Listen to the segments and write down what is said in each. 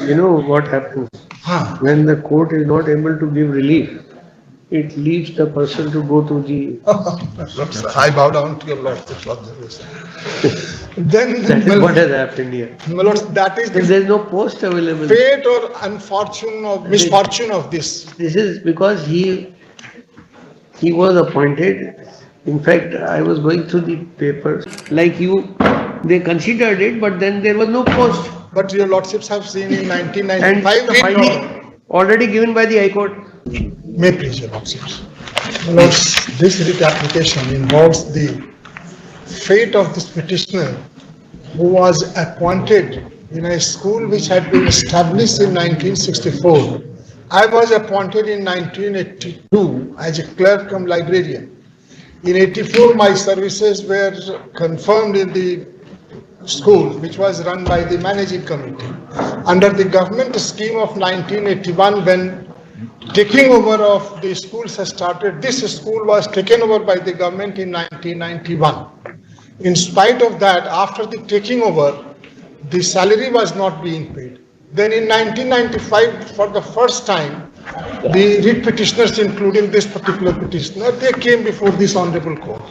You know what happens when the court is not able to give relief? It leaves the person to go to the. I bow down to your lordship's observation. Then, That is what has happened here. my lords, that is If the there is no post available, fate or unfortune or misfortune of this. this is because he was appointed. In fact, I was going through the papers. Like you, they considered it, but then there was no post. But your lordships have seen in And 1995 the the finding already given by the High Court. May please your lordships. My lords, this writ application involves the fate of this petitioner who was appointed in a school which had been established in 1964. I was appointed in 1982 as a clerk cum librarian. In 84, my services were confirmed in the school, which was run by the managing committee. Under the government scheme of 1981, when taking over of the schools has started, this school was taken over by the government in 1991. In spite of that, after the taking over, the salary was not being paid. Then in 1995, for the first time, the writ petitioners, including this particular petitioner, they came before this honorable court.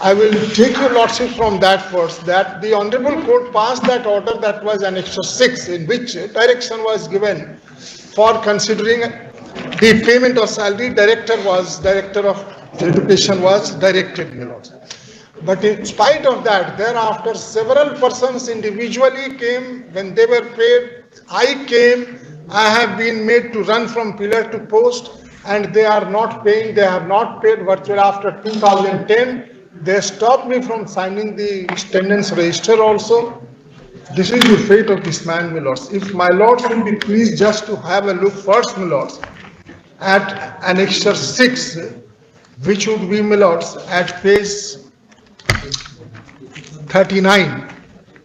I will take your lordship from that first, that the honorable court passed that order, that was Annexure 6, in which direction was given for considering the payment of salary. Director of education was directed, my lords. But in spite of that, thereafter several persons individually came. When they were paid, I came. I have been made to run from pillar to post, and they are not paying. They have not paid virtually after 2010. They stopped me from signing the attendance register also. This is the fate of this man, my lords. If my lords will be pleased just to have a look first, my lords, at Annexure 6, which would be, my lords, at page 39.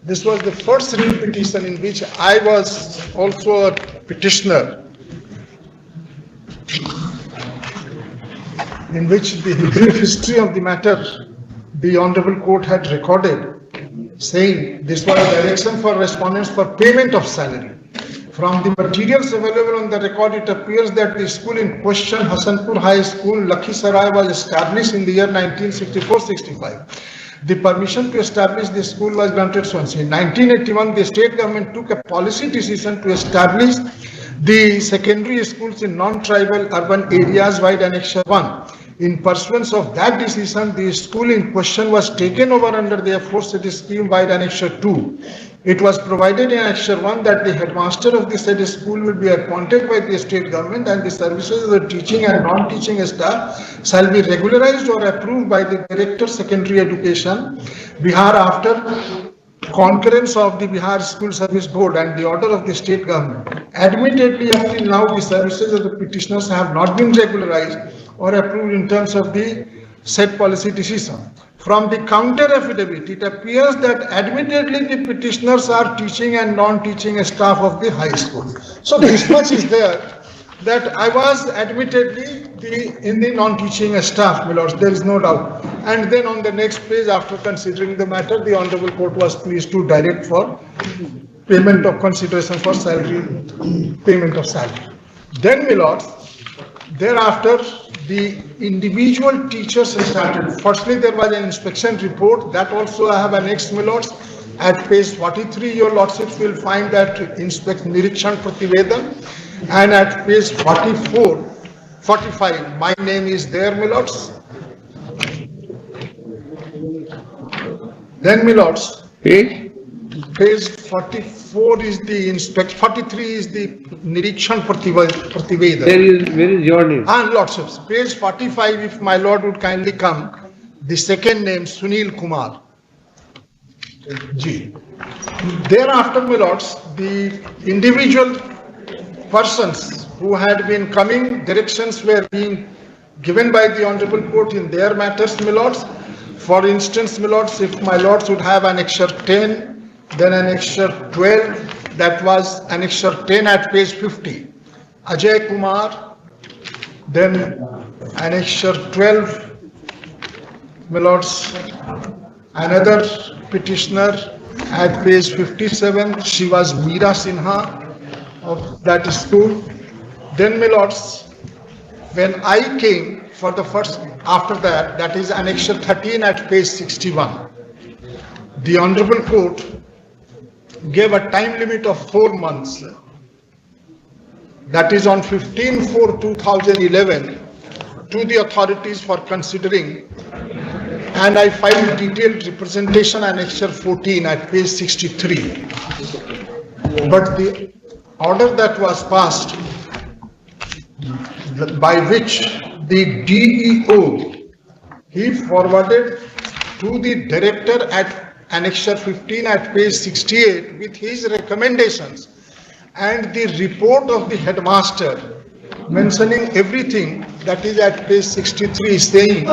This was the first writ petition in which I was also a petitioner, in which the brief history of the matter the Honorable Court had recorded, saying this was a direction for respondents for payment of salary. From the materials available on the record, it appears that the school in question, Hasanpur High School, Lakhisarai, was established in the year 1964-65. The permission to establish the school was granted once. In 1981, the state government took a policy decision to establish the secondary schools in non-tribal urban areas wide Annexure 1. In pursuance of that decision, the school in question was taken over under the aforesaid scheme wide Annexure 2. It was provided in Annexure 1 that the headmaster of the said school will be appointed by the state government, and the services of the teaching and non-teaching staff shall be regularized or approved by the Director Secondary Education, Bihar, after concurrence of the Bihar School Service Board and the order of the state government. Admittedly, up till now, the services of the petitioners have not been regularized or approved in terms of the said policy decision. From the counter affidavit, it appears that admittedly the petitioners are teaching and non-teaching staff of the high school. So this much is there, that I was admittedly in the non-teaching staff, my lords, there is no doubt. And then on the next page, after considering the matter, the Honorable Court was pleased to direct for payment of consideration for salary, payment of salary. Then, my lords, thereafter, the individual teachers started. Firstly, there was an inspection report that also I have annexed, my lords. At page 43, your lordships will find that inspection Nirikshan Prativedan, and at page 45, my name is there, my lords. Then, my lords, page 44 is the inspection, 43 is the Nirikshan Prativeda. Where is your name? And lordships, page 45, if my lord would kindly come, the second name, Sunil Kumar. G. Thereafter, my lords, the individual persons who had been coming, directions were being given by the Honorable Court in their matters, my lords. For instance, my lords, if my lords would have Annexure 10, then Annexure 12, that was Annexure 10 at page 50. Ajay Kumar, then Annexure 12, my lords, another petitioner at page 57, she was Meera Sinha. of that school. Then, my lords, when I came for the first, after that, that is Annexure 13 at page 61, the Honorable Court gave a time limit of 4 months, that is on 15/4/2011, to the authorities for considering, and I filed detailed representation Annexure 14 at page 63. But the order that was passed, by which the DEO, he forwarded to the director at Annexure 15 at page 68 with his recommendations and the report of the headmaster mentioning everything, that is at page 63, saying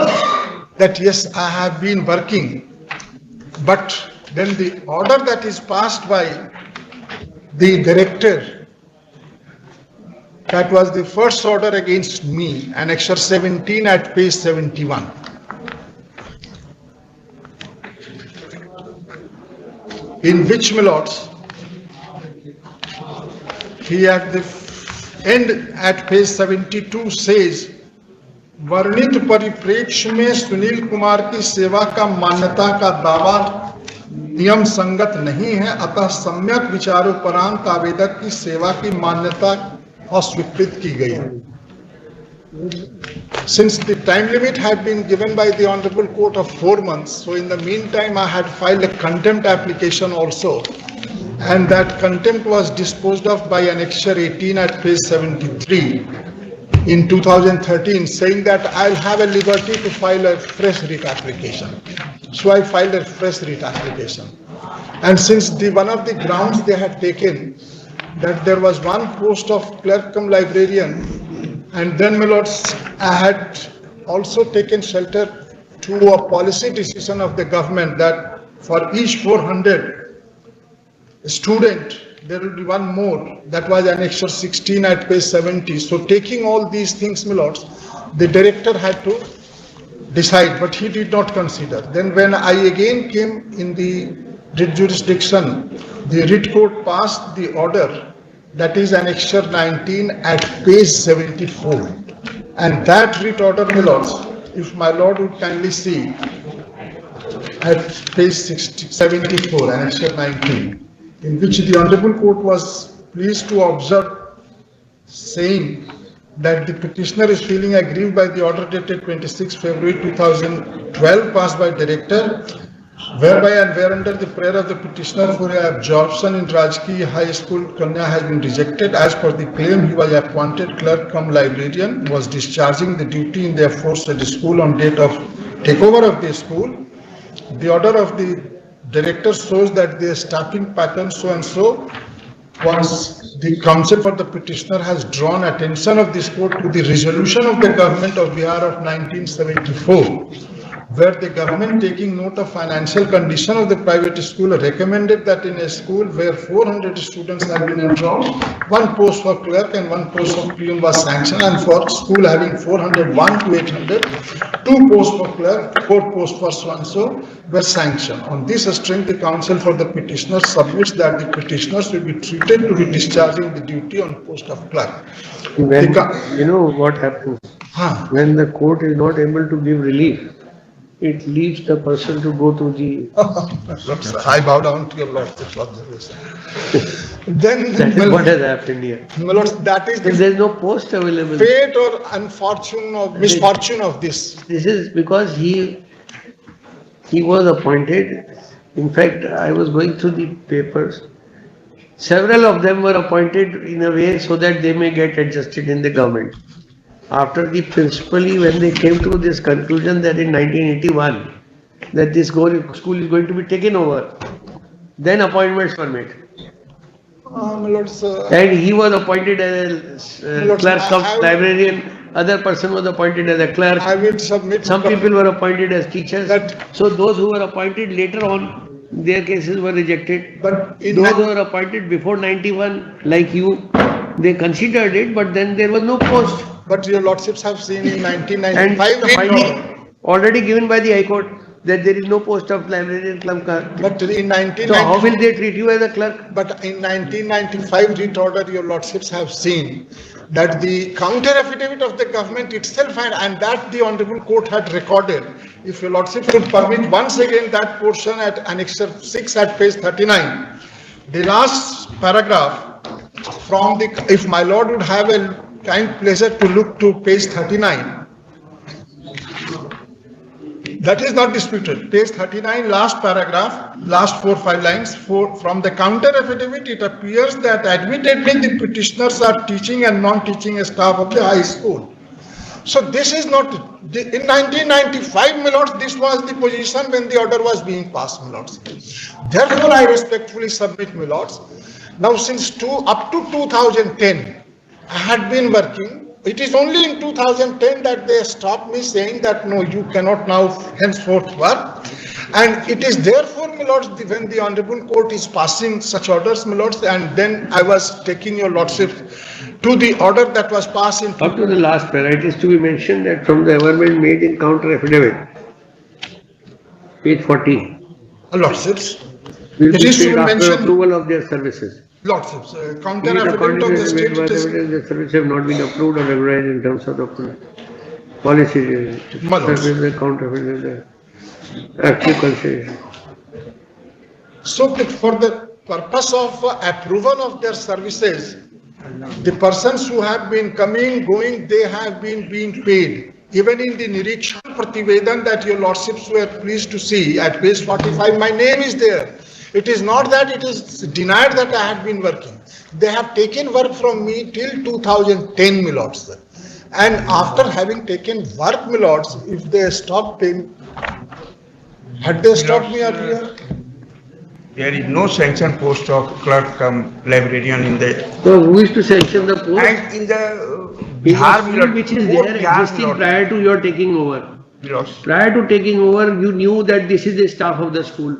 that yes, I have been working. But then the order that is passed by the director, that was the first order against me, Annexure 17 at page 71. In which, my lords, he at the end at page 72 says, वर्णित परिप्रेक्ष्य में सुनील कुमार की सेवा का मान्यता का दावा नियम संगत नहीं है, अतः सम्यक विचारोपरांत आवेदक की सेवा की मान्यता अस्वीकृत की गई। Since the time limit had been given by the Honorable Court of 4 months, so in the meantime I had filed a contempt application also, and that contempt was disposed of by Annexure 18 at page 73 in 2013, saying that I'll have a liberty to file a fresh writ application. So I filed a fresh writ application. And since one of the grounds they had taken, that there was one post of clerk cum librarian, and then, my lords, I had also taken shelter to a policy decision of the government that for each 400 student, there will be one more. That was Annexure 16 at page 70. So taking all these things, my lords, the director had to decide, but he did not consider. Then when I again came in the writ jurisdiction, the writ court passed the order, that is Annexure 19 at page 74. And that writ order, my lords, if my lord would kindly see, at page 74, Annexure 19, in which the Honorable Court was pleased to observe, saying that the petitioner is feeling aggrieved by the order dated 26 February 2012 passed by director, whereby and whereunder the prayer of the petitioner for absorption in Rajki High School Kanya has been rejected. As per the claim, he was appointed clerk cum librarian, was discharging the duty in the aforesaid school on date of takeover of the school. The order of the director shows that the staffing pattern so and so. Once the counsel for the petitioner has drawn attention of this court to the resolution of the government of Bihar of 1974, where the government, taking note of financial condition of the private school, recommended that in a school where 400 students have been enrolled, one post for clerk and one post for peon was sanctioned, and for school having 401 to 800, 2 posts for clerk, 4 posts for so and so were sanctioned. On this strength, the counsel for the petitioner submits that the petitioners will be treated to be discharging the duty on post of clerk. When, you know what happens? When the court is not able to give relief, it leaves the person to go to the... I bow down to your lordship's observation. Then, that is what has happened here. My lords, that is If there is no post available. fate or unfortune or misfortune of this. This is because he was appointed. In fact, I was going through the papers. Several of them were appointed in a way so that they may get adjusted in the government. After the principally, when they came to this conclusion that in 1981, that this school is going to be taken over, then appointments were made. My lords, And he was appointed as a clerk of librarian, other person was appointed as a clerk. I will submit. Some people were appointed as teachers. That- So those who were appointed later on, their cases were rejected. But in Those who were appointed before 91, like you, they considered it, but then there was no post. But your lordships have seen in And 1995 the finding already given by the High Court. that there is no post of librarian club clerk. But in So how 1990, will they treat you as a clerk? but in 1995 writ order, your lordships have seen that the counter affidavit of the government itself and that the honorable court had recorded. If your lordships would permit once again that portion at annexure 6 at page 39, the last paragraph from the, if my lord would have a kind pleasure to look to page 39, that is not disputed. Page 39, last paragraph, last 4-5 lines. From the counter affidavit, it appears that admittedly the petitioners are teaching and non-teaching staff of the high school. So this is not, in 1995, my lords, this was the position when the order was being passed, my lords. Therefore, I respectfully submit, my lords. Now, since up to 2010, I had been working. It is only in 2010 that they stopped me saying that no, you cannot now henceforth work. And it is therefore, my lords, when the honorable court is passing such orders, my lords, and then I was taking your lordship to the order that was passed in... Up to the last para, it is to be mentioned that from the amendment made in counter affidavit, page 40. Lordships. Will It be is to paid be after mentioned... approval of their services. Lordships, counter In affidavit of the accordance state, with it is... evidence, the services have not been approved or regularized in terms of the policy. My lords. Service, the counter affidavit, the active consideration. So for the purpose of approval of their services, the persons who have been coming, going, they have been being paid. Even in the Nirikshan Prativedan that your lordships were pleased to see at page 45, my name is there. It is not that it is denied that I had been working. They have taken work from me till 2010, my lords. And after having taken work, my lords, if they stop paying, had they stopped me earlier? There is no sanction post of clerk cum librarian in the... So who is to sanction the post? And in the It Bihar was Milord, which is both there Bihar existing Milord, prior to your taking over. Milord. Prior to taking over, you knew that this is the staff of the school.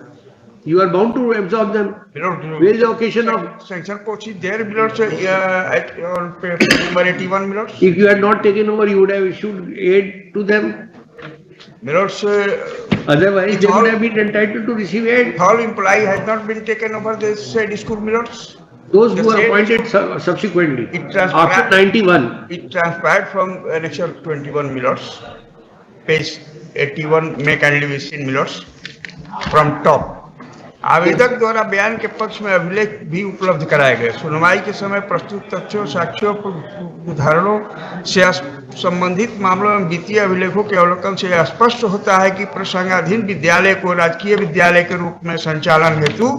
You are bound to absorb them. Milord, Where is the occasion of... sanction post is there, Milord, at on page number 81, Milord. If you had not taken over, you would have issued aid to them. Milord, Otherwise, they would have been entitled to receive aid. all employee has not been taken over this said school, Milord. Those who The were same- appointed subsequently, It transpired- after 91. It transpired from annexure 21, Milords, page 81 में kindly be seen, Milords, from top. आवेदक द्वारा बयान के पक्ष में अभिलेख भी उपलब्ध कराए गए। सुनवाई के समय प्रस्तुत तथ्यों, साक्ष्यों, उदाहरणों से संबंधित मामलों में वित्तीय अभिलेखों के अवलोकन से स्पष्ट होता है कि प्रसंगाधीन विद्यालय को राजकीय विद्यालय के रूप में संचालन हेतु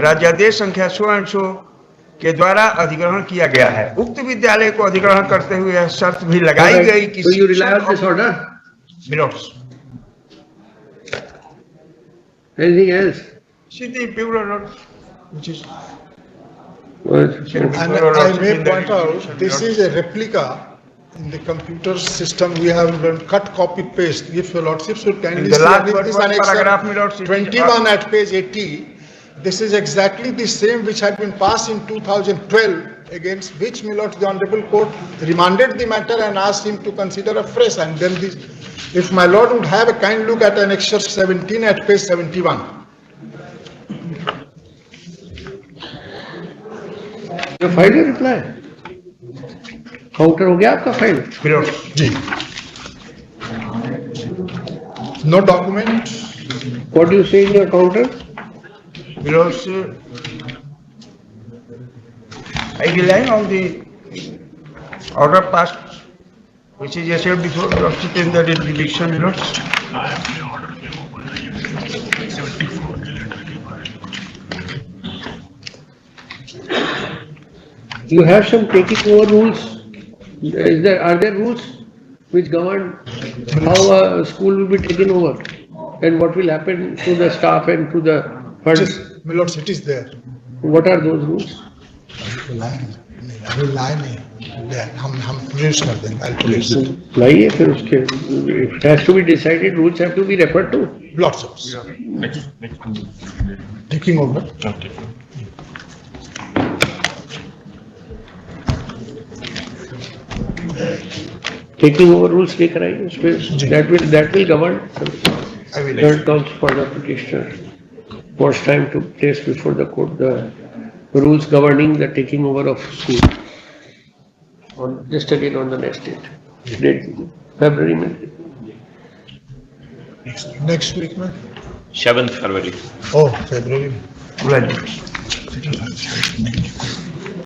राज्यादेश संख्या 100 के द्वारा अधिग्रहण किया गया है। उक्त विद्यालय को अधिग्रहण करते हुए यह शर्त भी लगाई गई कि So you rely on this order? Milords. Anything else? See the bureau note, which is And I may point out, this is a replica in the computer system. We have done cut, copy, paste. If your lordships would kindly In the see last that one this paragraph, my annexure lords, it is 21 at page 80, this is exactly the same which had been passed in 2012, against which, my lord, the honorable court remanded the matter and asked him to consider afresh. And then this, if my lord would have a kind look at annexure 17 at page 71. You filed a reply. Counter हो गया आपका file? Milords. Ji. No document. What do you say in your counter? Milords, I rely on the order passed, which is issued before the in the jurisdiction, Milords. You have some taking over rules. Are there rules which govern how a school will be taken over and what will happen to the staff and to the funds? My lord, it is there. What are those rules? हम produce कर देंगे. I'll produce it. लाइए फिर उसके. If it has to be decided, rules have to be referred to. Lots of. Taking over. Taking over rules लेकर आइए उसपे. That will govern. I will. Third comes for the petitioner. Wants time to place before the court the rules governing the taking over of school. Just again on the next date. Date, February, May. Next week, ma'am? 7th February. Oh, February. Well,